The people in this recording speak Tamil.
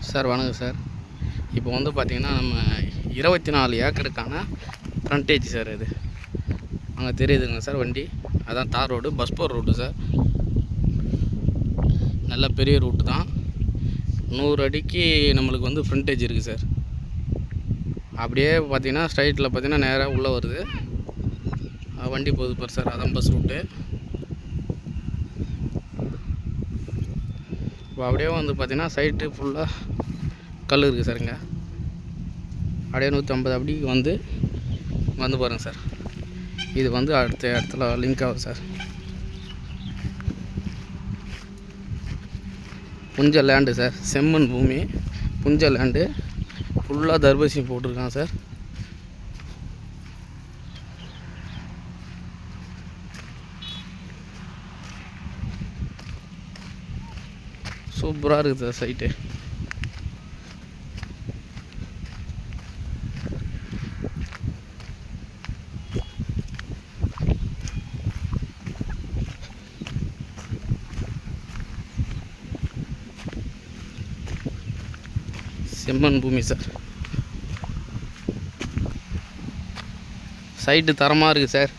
சார் வணக்கம் சார். இப்போ வந்து பார்த்திங்கன்னா நம்ம 24 ஏக்கருக்கான ஃப்ரண்டேஜ் சார். இது அங்கே தெரியுதுங்க சார் வண்டி. அதான் தார் ரோடு, பஸ் போகிற ரூட்டு சார். நல்ல பெரிய ரூட்டு தான். 100 அடிக்கு நம்மளுக்கு வந்து ஃப்ரண்டேஜ் இருக்குது சார். அப்படியே பார்த்திங்கன்னா ஸ்ட்ரைட்டில் பார்த்திங்கன்னா நேராக உள்ளே வருது வண்டி போகுது பார் சார். அதான் பஸ் ரூட்டு. இப்போ அப்படியே வந்து பார்த்திங்கன்னா சைட்டு ஃபுல்லாக கல் இருக்குது சார். அப்படியே 150 அப்படிக்கு வந்து பாருங்கள் சார். இது வந்து அடுத்த இடத்துல லிங்க் ஆகுது சார். புஞ்ச லேண்டு சார், செம்மண் பூமி, புஞ்ச லேண்டு. ஃபுல்லாக தர்பசி போட்டிருக்கான் சார். சூப்பராக இருக்குது சார் சைட்டு. செம்மண் பூமி சார். சைட்டு தரமாக இருக்குது சார்.